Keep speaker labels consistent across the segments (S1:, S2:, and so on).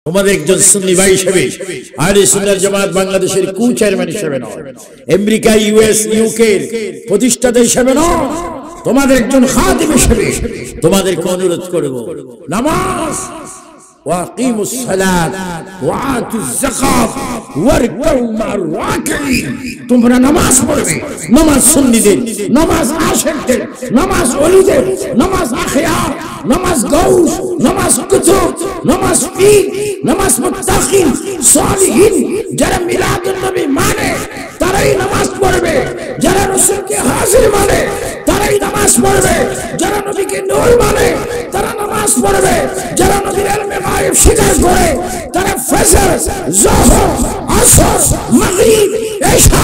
S1: তোমাদের একজন সুন্নি ভাই হিসেবে আহলে সুন্নাত জামাত বাংলাদেশের চেয়ারম্যান হিসেবে নয়, আমেরিকা ইউএস ইউকে প্রতিষ্ঠাতা হিসেবে নয়, তোমাদের একজন খাদিম হিসেবে তোমাদেরকে অনুরোধ করব, নামাজ ওয়াকিমুস সালাত ওয়াতুজ যাকাত ওয়ারকাউ মা'আর রাকিঈন, তোমরা নামাজ পড়বে। নামাজ সুন্নিদের, নামাজ আশিকদের, নামাজ ওলিদের, নামাজ আখিয়ার, নামাজ গাউস, নামাজ কুতুব, নামাজ পীর, নামাজ মুত্তাকিন সালিহিন, যারা মিলাদুন নবী মানে তারাই নামাজ পড়বে, যারা রাসূলকে হাজির মানে তারাই নামাজ পড়বে, যারা নবীকে নূর মানে তারা নামাজ পড়বে, যারা নবীর ইলমে গায়ব স্বীকার করে তারা ফজর, যোহর, আসর, মাগরিব, ইশা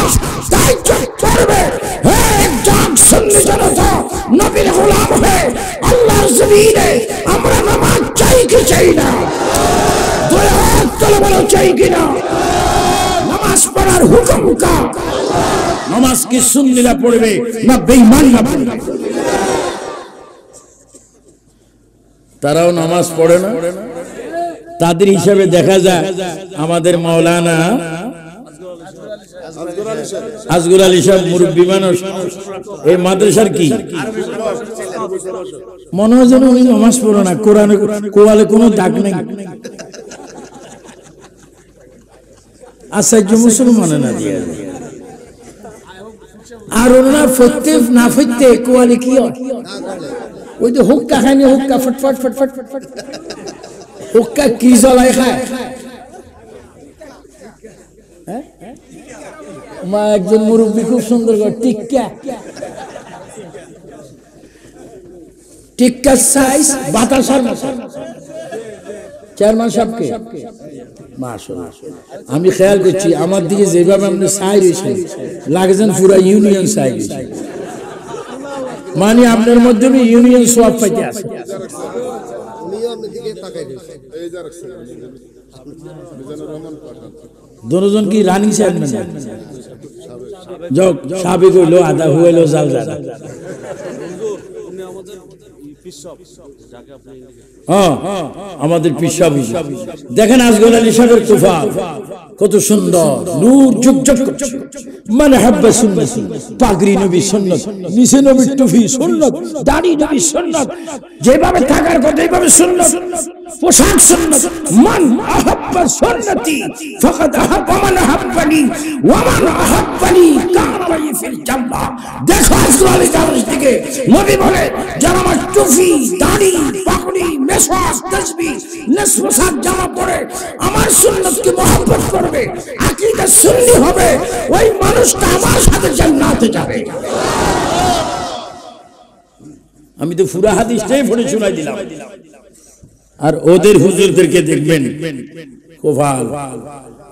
S1: তাহাজ্জুদ পড়বে। হে জাগ সুন্নি জনতা, নবীর গোলাম হয়ে আল্লাহর জমিনে আমরা নামাজ চাই কি চাই না? দুই হাত তুলে বলো চাই কি না? নামাজ পড়ার হুকুম কার? নামাজ কি সুন্নিরা পড়বে না বেঈমানরা পড়বে? তারাও নামাজ পড়ে না, তাদের হিসাবে দেখা যায় আমাদের মাওলানা আজগর আলী সাহেব মুরব্বী মানুষ, এই মাদ্রাসার কি মনে হয় যেন উনি নামাজ পড়ে না, কোরআনে কোয়ালে কোনো দাগ নেই। আশ্চর্য মুসলমান না দিয়ে আর ওনারা ফতে না ফতে কোয়ালে কি হয়, ওই যে হুক্কা খায়নি, হুক্কা ফটফট ফটফট ফটফট, হুক্কা কি জ্বলাই খায়। মা একজন মুরব্বী খুব সুন্দর করে টিক্কা, টিক্কা সাইজ বাতাসার মতো। চেয়ারম্যান সাহেবকে মাশাআল্লাহ আমি খেয়াল করছি, আমার দিকে যেভাবে আপনি সাইজ হয়েছে লাগছেন পুরা ইউনিয়ন সাইজ, মানে আপনার মধ্যে ইউনিয়ন সোয়াব পাইতে আছে। দুজন কি রানিং চেয়ারম্যান সাবেক হইলো, আদা হইলো, জাল জাদা। আমাদের পিসাব দেখেন আজগর আলী সাহেবের তোফা কত সুন্দর, নূর ঝুকঝুক করছে। মানে হাব্বা সুন্নতি, পাগড়ি নবী সুন্নত, নিচে নবীর টুপি সুন্নত, দাড়ি নবী সুন্নত, যেভাবে থাকার কথা এইভাবে সুন্নত, পোশাক সুন্নত। মান আহাব্বা সুন্নতি ফাকাদ আহাব্বা মান আহাব্বানি ওয়া মান আহাব্বানি কানা মাই ফিল জান্নাহ। দেখো আজগর আলী সাহেবের দিকে নবী বলে, যারা আমার টুপি, দাড়ি, পাগড়ি, মেশওয়াক, তাসবিহ, পোশাক জামা পরে আমার সুন্নতকে মহব্বত করবে, আকীদা সুন্নি হবে, ওই মানুষটা আমার সাথে জান্নাতে যাবে। আমি তো পুরা হাদিসটাই পড়ে শোনাই দিলাম। আর ওদের হুজুরদেরকে দেখবেন কোফাল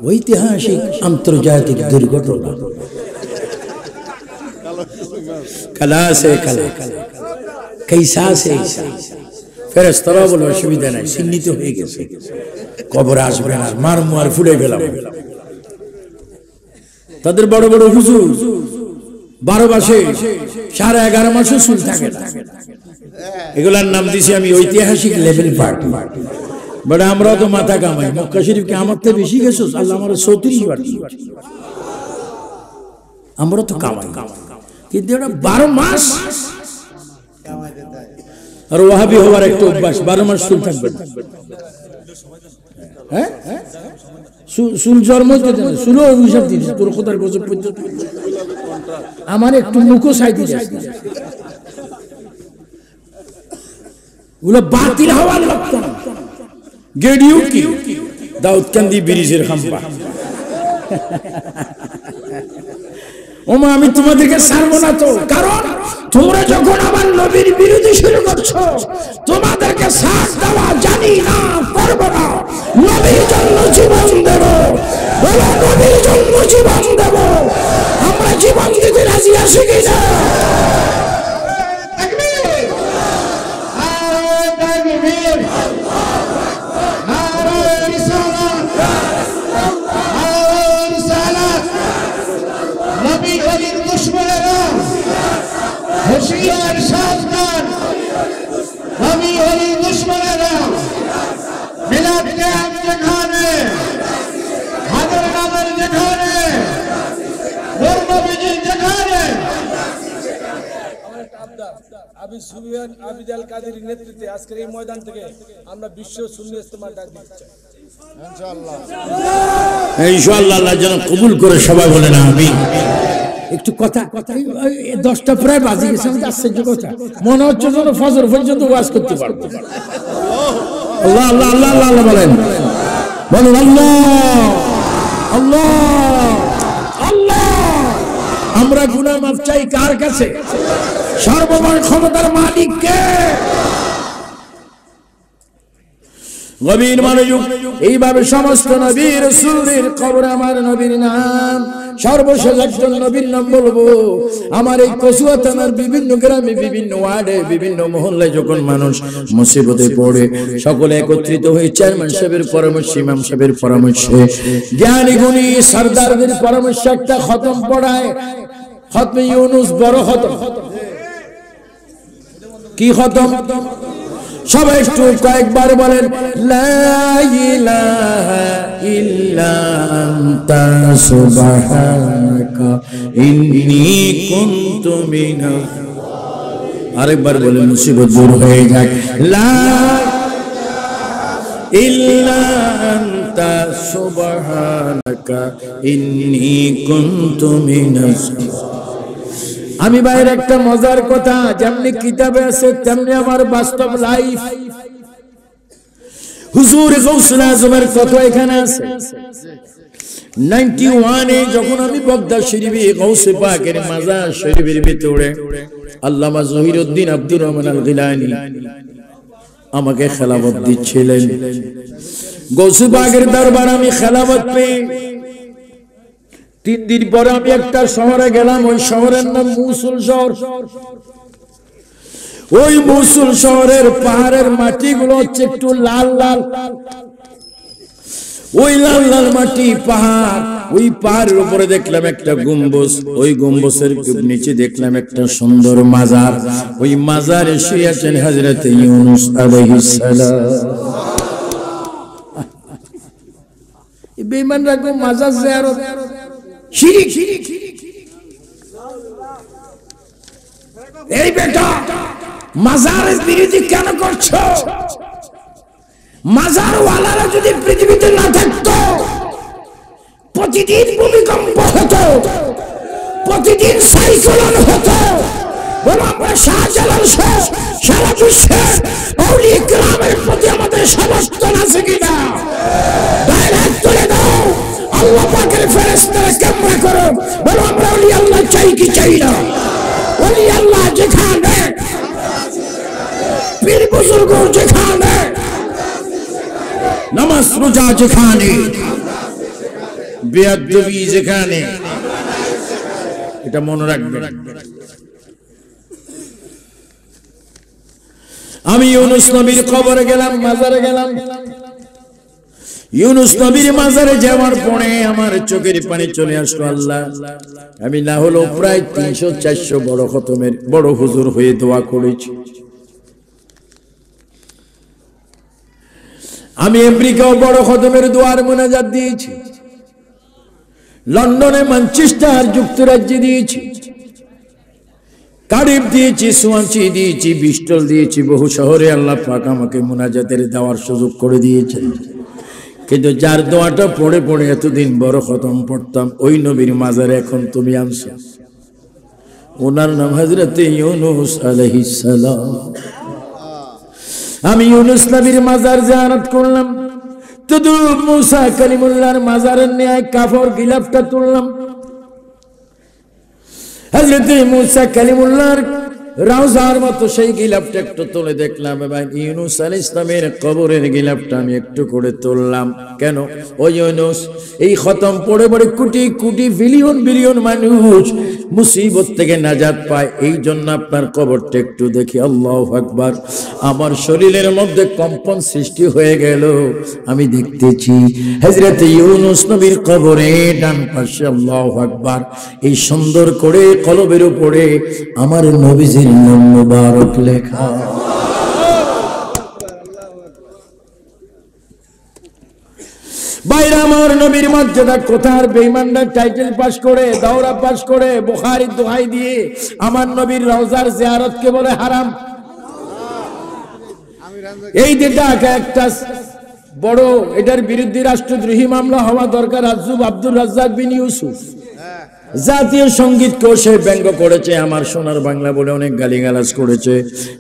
S1: ঐতিহাসিক আন্তর্জাতিক দুর্ঘটনা, কালা সে কালা, कैसा से ফেরেশতারা বলে অসুবিধা নাই, চিহ্নিত হয়ে গেছে, কবর আসবে না, মার মুয়ার ফুলে গেলাম। তাদের বড় বড় হুজুর 12 মাসে 11.5 মাসে চুল থাকে না। এগুলার নাম দিছি আমি ঐতিহাসিক লেভেল পার্টি। বড় আমরা তো মাথা কামাই, মক্কা শরীফকে আমার থেকে বেশি গেছো, আল্লাহ আমার 34 বার, আমরা তো কামাই, কিন্তু এটা 12 মাস। আর ওয়াহাবি হওয়ার একটা অভ্যাস, 12 মাস চুল থাকবে না। হ্যাঁ চুল জন্মতে দেন, চুলও অভিশাপ দিয়েছে তোর খোদার গজব পর্যন্ত। আমার একটু মুখও সাইতে যাচ্ছে, ওগুলো বাতিল হওয়ার লক্ষণ। গেডিও কি দাউদকান্দি ব্রিজের খাম্বা, ওমা আমি তোমাদেরকে ছাড়বো না তো, কারণ তোমরা যখন আমার নবীর বিরোধী শুরু করছো, তোমাদেরকে সাথ দেওয়া জানি না, করবো না। নবীর জন্য জীবন দেব, বলো নবীর জন্য জীবন দেব। আমরা জীবন দিতে রাজি আছি কিনা?
S2: হুশিয়ার সাবধান, আমি হলি দুশমনেরা, মিলাদ কে
S3: আবি সুফিয়ান আবিদ আল কাদেরীর নেতৃত্বে আজকের এই ময়দান থেকে আমরা বিশ্ব সুন্নি ইজতেমার ডাক দিতে চাই
S1: ইনশাআল্লাহ আল্লাহ যেন কবুল করে সবাই বলেন আমিন। একটু কথা 10টা প্রায় বাজে গেছে, আমি আশ্চর্য কথা মনে হচ্ছে যেন ফজর পর্যন্ত ওয়াজ করতে পারবো। আল্লাহ আল্লাহ আল্লাহ আল্লাহ আল্লাহ বলেন বলুন আল্লাহ আল্লাহ আল্লাহ। আমরা গুনাহ মাফ চাই কার কাছে? সর্বময় ক্ষমতার মালিক কে? গভীর মনোযোগ। এইভাবে সমস্ত নবী রাসূলের কবরে আমার নবীর নাম, সর্বশেষ একজন নবীর নাম বলবো। আমার এই কসুয়া থানার বিভিন্ন গ্রামে, বিভিন্ন ওয়ার্ডে, বিভিন্ন মহল্লায় যখন মানুষ মুসিবতে পড়ে, সকলে একত্রিত হয়ে চেয়ারম্যান সাহেবের পরামর্শ, ইমাম সাহেবের পরামর্শে, জ্ঞানী গুণী সরদারদের পরামর্শে একটা খতম পড়ায়। খতমে ইউনুস বড় খতম। কি খতম? সবাই একটু কয়েকবার বলেন লা ইলাহা ইল্লা আনতা সুবহানাকা ইন্নী কুনতু মিনাজ। আরেকবার বলেন মুসিবত দূর হয়ে যায়। লা ইল্লা আনতা সুবহানাকা ইন্নী কুনতু মিনাজ। আমি বাইরে একটা মজার কথা, যেমনি কিতাবে আছে তেমনি আমার বাস্তব লাইফ। হুজুর গাউসুল আজমের কথা এখানে আছে। 91-এ যখন আমি বগদাদ শরীফে গাউসে পাকের মাজার শরীফের ভিতরে আল্লামা জহিরউদ্দিন আব্দুর রহমান আল গিলানী আমাকে খেলাফত দিচ্ছিলেন। গাউসে পাকের দরবার আমি খেলাফত পেয়ে 3 দিন পরে আমি একটা শহরে গেলাম। ওই শহরের নাম মৌসুল শহর। ওই মৌসুল শহরের পাহাড়ের মাটিগুলো হচ্ছে একটু লাল লাল। ওই লাল লাল মাটি পাহাড়, ওই পাহাড়ের উপরে দেখলাম একটা গম্বুজ, ওই গম্বুজের নিচে দেখলাম একটা সুন্দর মাজার। ওই মাজারে শুয়ে আছেন হযরত ইউনূস আলাইহিস সালাম। এই বেঈমানরা গো মাজার জিয়ারত শিরিক। এই বেটা মাজারের বিরোধী কেন করছো? মাজার ওয়ালারা যদি পৃথিবীতে না থাকতো, প্রতিদিন ভূমিকম্প হতো, প্রতিদিন সাইক্লোন হতো। বলো আমরা শাহজালাল সহ সারা বিশ্বে আউলিয়া কিরামের প্রতি আমাদের সমর্থন আছে কিনা? ডাইরেক্ট তুলে দাও। আল্লাহ পাকের ফেরেশতারা কেমন করো? বলো আমরা ওলি আল্লাহ চাই কি চাই না? ওলি আল্লাহ যেখানে, পীর বুজুর্গ যেখানে, নামাজ রোজা যেখানে, বেয়াদবি যেখানে, এটা মনে রাখবেন। আমি ইউনূস নবীর কবরে গেলাম, মাজারে গেলাম। ইউনূস নবীর মাজারে যাওয়ার পরে আমার চোখের পানি চলে আসলো। আল্লাহ, আমি না হলো প্রায় 300-400 বড় খতমের বড় হুজুর হয়ে দোয়া করেছি। আমি আমেরিকাও বড় খতমের দোয়ার মুনাজাত দিয়েছি, লন্ডনে, ম্যানচেস্টার, যুক্তরাজ্যে দিয়েছি, কার্ডিফ দিয়েছি, সোয়ানসি দিয়েছি, ব্রিস্টল দিয়েছি। বহু শহরে আল্লাহ পাক আমাকে মুনাজাতের দেওয়ার সুযোগ করে দিয়েছেন। কিন্তু যার দোয়াটা পড়ে পড়ে এতদিন বড় খতম পড়তাম, ওই নবীর মাজারে এখন তুমি আনছো। ওনার নাম হযরত ইউনূস আলাইহিস সালাম। আমি ইউনূস নবীর মাজার জিয়ারত করলাম। তদরুব মুসা কালিমুল্লাহর মাজারের ন্যায় কাফর গিলাফটা তুললাম। হযরত মুসা কালিমুল্লাহর রাউজার মতো সেই গিলাফটা একটু তুলে দেখলাম, এবং ইউনূস আলাইহিস সালামের কবরের গিলাফটা আমি একটু করে তুললাম। কেন? ওই ইউনূস এই খতম পড়ে পড়ে কোটি কোটি বিলিয়ন বিলিয়ন মানুষ মুসিবত থেকে নাজাত পায়, এই জন্য আপনার কবরটা একটু দেখি। আল্লাহু আকবার। আমার শরীরের মধ্যে কম্পন সৃষ্টি হয়ে গেল। আমি দেখতেছি হযরত ইউনূস নবীর কবরে ডান পাশে আল্লাহু আকবার এই সুন্দর করে কলবের উপরে আমার নবীজির নাম মুবারক লেখা। বাইরে আমার নবীর মর্যাদা কোথার বেঈমানরা টাইটেল পাস করে দাওরা পাস করে বুখারীর দোহাই দিয়ে আমার নবীর রওজার জিয়ারতকে বলে হারাম। এই যেটা একটা বড় এটার বিরুদ্ধে রাষ্ট্রদ্রোহী মামলা হওয়া দরকার। আব্দুর রাজ্জাক বিন ইউসুফ জাতীয় সঙ্গীতকেও সে ব্যঙ্গ করেছে, আমার সোনার বাংলা বলে অনেক গালিগালাজ করেছে।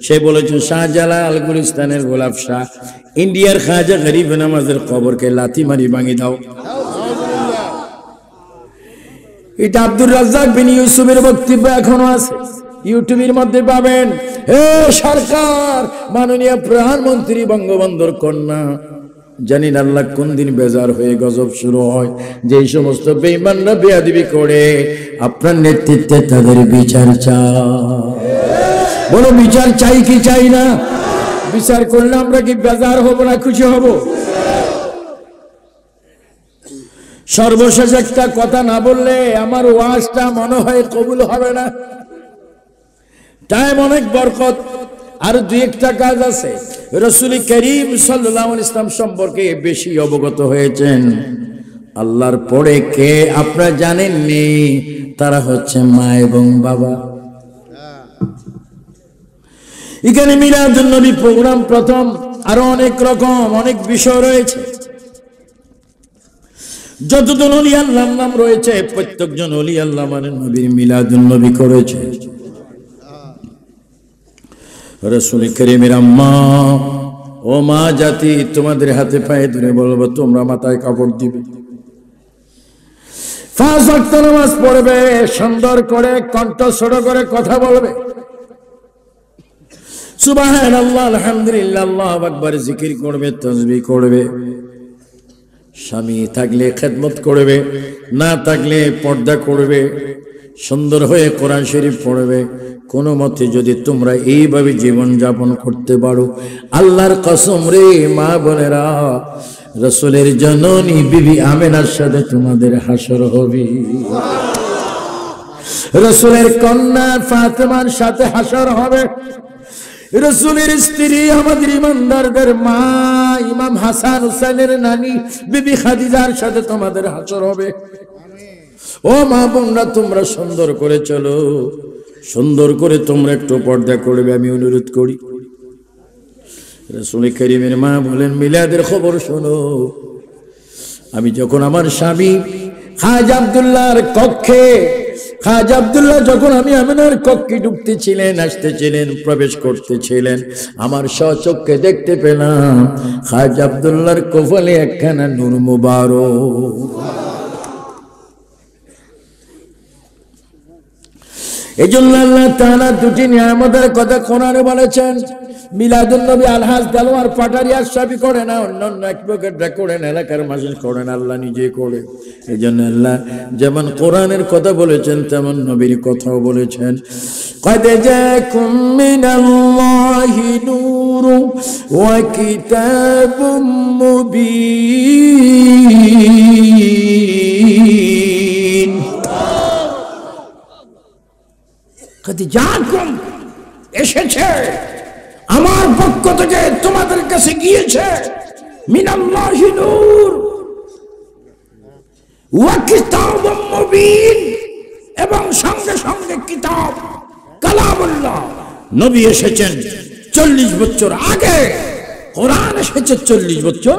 S1: সে বলেছে শাহজালাল গুলিস্তানের গোলাপ শাহ, ইন্ডিয়ার খাজা গরিব নামাজের কবরকে লাথি মারি ভাঙি দাও। এটা আব্দুর রাজ্জাক বিন ইউসুফের বক্তব্য এখনো আছে, ইউটিউবের মধ্যে পাবেন। হে সরকার, মাননীয় প্রধানমন্ত্রী বঙ্গবন্ধুর কন্যা, জানি না আল্লাহ কোন দিন বেজার হয়ে গজব শুরু হয়। যে সমস্ত বেঈমানরা বেয়াদবি করে আপনার নেতৃত্বে তাদের বিচার চাই। বলো বিচার চাই কি চাই না? বিচার করলে আমরা কি বেজার হব না খুশি হব? সর্বশেষ একটা কথা না বললে আমার ওয়াজটা মনে হয় কবুল হবে না। টাইম অনেক বরকত, আর দুই একটা কাজ আছে। রাসূল করিম সাল্লাল্লাহু আলাইহি ওয়াসাল্লাম সম্পর্কে বেশি অবগত হয়েছেন আল্লাহর পরে কে আপনারা জানেননি? তারা হচ্ছে মা এবং বাবা। এখানে মিলাদুন নবী প্রোগ্রাম প্রথম, আরো অনেক রকম অনেক বিষয় রয়েছে। যতজন ওলি আল্লাহর নাম রয়েছে প্রত্যেকজন ওলি আল্লাহ মানে নবীর মিলাদুন নবী করেছে। রাসূল করিমের আম্মা, ও মা জাতি, তোমাদের হাতে পায়ে ধরে বলবো তোমরা মাথায় কাপড় দিবে, 5 ওয়াক্ত নামাজ পড়বে, সুন্দর করে কণ্ঠ ছোট করে কথা বলবে, সুবহানাল্লাহ আলহামদুলিল্লাহ আল্লাহু আকবার জিকির করবে, তাসবিহ করবে। স্বামী থাকলে খেদমত করবে, না থাকলে পর্দা করবে, সুন্দর হয়ে কোরআন শরীফ পড়বে। কোনো মতে যদি তোমরা এইভাবে জীবন যাপন করতে পারো, আল্লাহর কসম রে মা বোনেরা, রাসূলের জননী বিবি আমেনার সাথে তোমাদের হাসর হবে, রাসূলের কন্যা ফাতেমার সাথে হাসর হবে, রাসূলের স্ত্রী আমাদের ইমানদারদের মা ইমাম হাসান হুসাইনের নানি বিবি খাদিজার সাথে তোমাদের হাসর হবে। ও মা বোনরা, তোমরা সুন্দর করে চলো, সুন্দর করে তোমরা একটু পর্দা করবে আমি অনুরোধ করি। রাসূল করিমের মা বলেন, মিলাদের খবর শোনো। আমি যখন আমার স্বামী খাজা আব্দুল্লাহর কক্ষে, খাজা আব্দুল্লাহ যখন আমি আমিনার কক্ষে ঢুকতেছিলেন, আসতেছিলেন, প্রবেশ করতেছিলেন, আমার স্বচক্ষে দেখতে পেলাম খাজা আব্দুল্লাহর কপালে একখানা নূর মুবারক। এই জন্য আল্লাহ তাআলা দুটি নিয়ামতের কথা কোরআনে বলেছেন। মিলাদুন নবী আলহাজ দেলোয়ার পাটারি আশরাফি করে না, অন্যান্য অ্যাডভোকেটরা করেন, এলাকার মানুষ করেন, আল্লাহ নিজে করে। এই জন্য আল্লাহ যেমন কোরআনের কথা বলেছেন তেমন নবীর কথাও বলেছেন। قد جاءكم من الله نور وكتاب مبين। قد جاءكم এসেছে, আমার পক্ষ থেকে তোমাদের কাছে গিয়েছে, মিনাল্লাহি নূর ওয়া কিতাবুম মুবিন, এবং সঙ্গে সঙ্গে কিতাব কালামুল্লাহ। নবী এসেছেন 40 বছর আগে, কোরআন এসেছে 40 বছর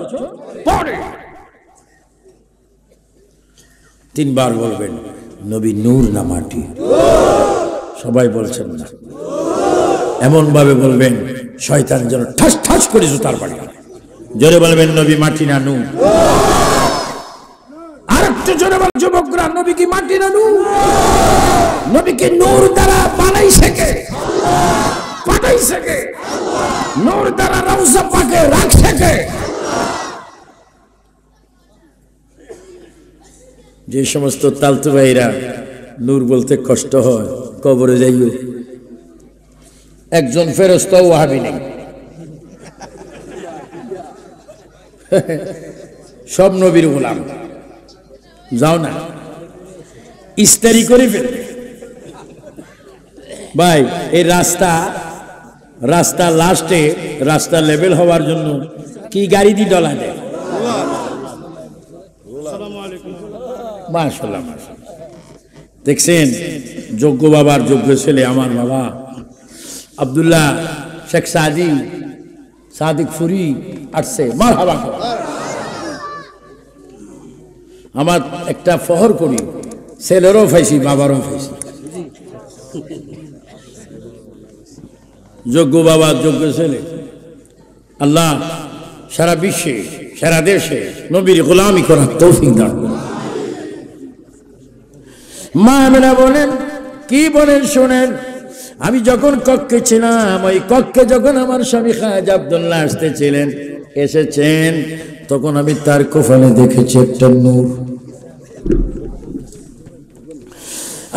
S1: পরে। 3 বার বলবেন নবী নূর না মাটি? সবাই বলছেন না, এমন ভাবে বলবেন শয়তান যেন ঠাস ঠাস করে জুতার বাড়ি। জোরে বলবেন নবী মাটি না নূর? আরেকটু জোরে বল যুবকরা, নবী কি মাটি না নূর? নবীকে নূর দ্বারা বানাইছে কে? পাঠাইছে কে? নূর দ্বারা রওজা পাকে রাখছে কে? যে সমস্ত তালতু ভাইরা নূর বলতে কষ্ট হয়, কবরে যাইও, একজন ফেরেশতাও ওয়াহাবি নেই, সব নবীর গোলাম। যাও না, ইস্তারি করে ফেলবে। ভাই, এই রাস্তা লাস্টে রাস্তা লেভেল হওয়ার জন্য কি গাড়ি দিয়ে ডলা দেয়? মাশাআল্লাহ, দেখছেন যোগ্য বাবার যোগ্য ছেলে আমার বাবা আব্দুল্লাহ শেখ সাদিক ফুরি আসছে, মারহাবা। আমার একটা ফহর করি, ছেলেরও পাইছি বাবারও পাইছি, যোগ্য বাবা যোগ্য ছেলে। আল্লাহ সারা বিশ্বে সারা দেশে নবীর গোলামি করার তৌফিক দান করুন। মা আমেনা বলেন, কি বলেন শোনেন, আমি যখন কক্ষে ছিলাম, ওই কক্ষে যখন আমার স্বামী খাজা আব্দুল্লাহ আসতেছিলেন, এসেছেন, তখন আমি তার কপালে দেখেছি একটা নূর।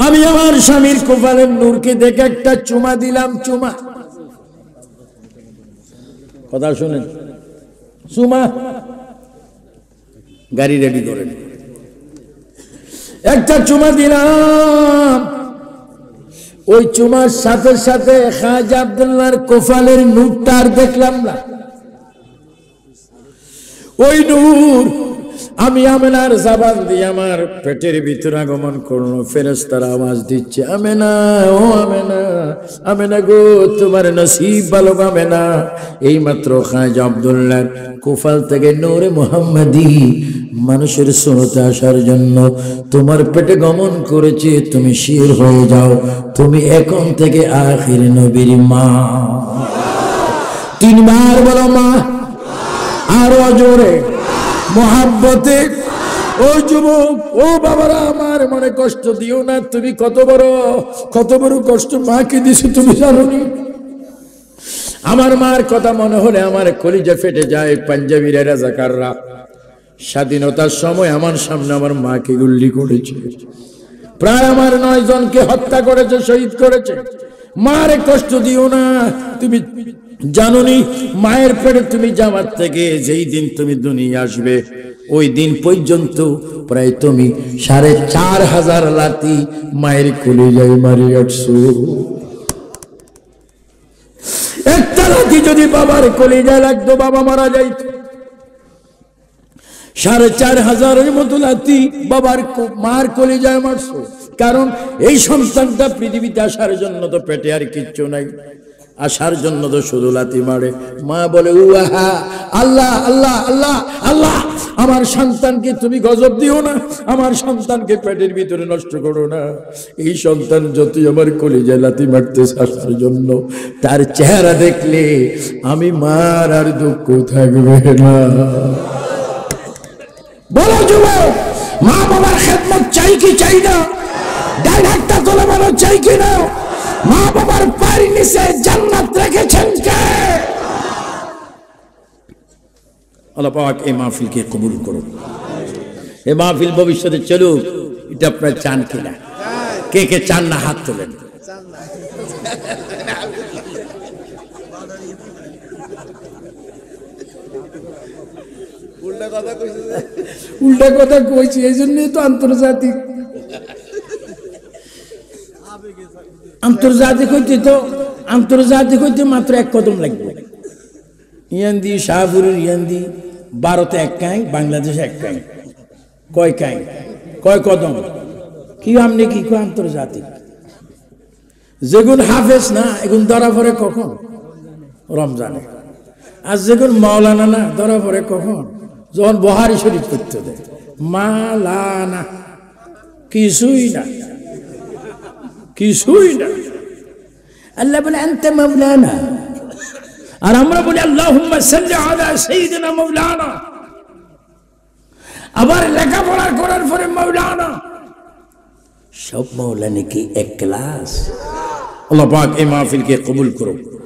S1: আমি আমার স্বামীর কপালের নূরকে দেখে একটা চুমা দিলাম, চুমা, কথা শুনেন, চুমা, গাড়ি রেডি করেন, একটা চুমা দিলাম। ওই চুমার সাথে সাথে খাজা আব্দুল্লাহর কপালের নূরটা আর দেখলাম না। ওই নূর আমি আমেনার জবান দিয়ে আমার পেটের ভিতরে আগমন করলো। ফেরেশতারা আওয়াজ দিচ্ছে, আমেনা, ও আমেনা, আমেনা গো, তোমার নসিব ভালো আমেনা। এইমাত্র খাজা আব্দুল্লাহর কপাল থেকে নূরে মুহাম্মাদি মানুষের সুন্নতে আসার জন্য তোমার পেটে গমন করেছে। তুমি শির হয়ে যাও, তুমি এখন থেকে আখির নবীর মা। তিনবার বলো মা, আরো জোরে মোহাব্বতে। ও যুবক, ও বাবারা, আমার মনে কষ্ট দিও না। তুমি কত বড় কষ্ট মাকে দিছো তুমি জানো নি। আমার মার কথা মনে হলে আমার কলিজা ফেটে যায়। পাঞ্জাবিরা রাজাকাররা স্বাধীনতার সময় আমার সামনে আমার মাকে গুলি করেছে, প্রায় আমার 9 জনকে হত্যা করেছে, শহীদ করেছে। মারে কষ্ট দিও না। তুমি জানোনি মায়ের পেটে তুমি জামাত থেকে যেই দিন তুমি দুনিয়া আসবে, ওই দিন পর্যন্ত প্রায় তুমি 4500 লাথি মায়ের কলিজায় মারি আসছো। একটা লাথি যদি বাবার কলিজায় লাগতো, বাবা মারা যাইত। 4500 মতো লাথি বাবার মার কলিজায় মারছো। কারণ এই সন্তানটা পৃথিবীতে আসার জন্য তো পেটে আর কিচ্ছু নাই, আসার জন্য তো শুধু লাথি মারে। মা বলে, উহা আল্লাহ আল্লাহ আল্লাহ আল্লাহ, আমার সন্তানকে তুমি গজব দিও না, আমার সন্তানকে পেটের ভিতরে নষ্ট করো না। এই সন্তান যতই আমার কলিজায় লাথি মারতেছে আসার জন্য, তার চেহারা দেখলে আমি মার আর দুঃখ থাকবে না। বলো যুবক, মা বাবার খেদমত চাই কি চাই না? ডান হাতটা তোলে বলো, চাই কি না? মা বাবার পায়ের নিচে জান্নাত রেখেছেন কে? আল্লাহ পাক এই মাহফিলকে কবুল করুন। এই মাহফিল ভবিষ্যতে চলুক, এটা আপনারা চান কিনা? কে কে চান না হাত তোলেন। উল্টা কথা কইছি, এই জন্যই তো আন্তর্জাতিক হইতে মাত্র 1 কদম লাগবে। ইয়ান্দি শাহপুরের ইয়ান্দি ভারতে 1 কাই, বাংলাদেশে 1 কাই, কয় কাই, কয় কদম, কি আমনি কি কয় আন্তর্জাতিক। যেগুন হাফেজ না, এগুন ধরা পড়ে কখন? রমজানে। আর যেগুন মাওলানা না, ধরা পড়ে কখন? যখন বুখারী শরীফ পড়তে দেয়। মালানা কিছুই না, কিছুই না। আল্লাহ বলে আনতা মাওলানা, আর আমরা বলি আল্লাহুম্মা সাল্লি আলা সাইয়্যিদিনা মাওলানা। আবার লেখাপড়া করার পরে মাওলানা। সব মাওলানা কি এক ক্লাস? আল্লাহ পাক এই মাহফিলকে কবুল করুন।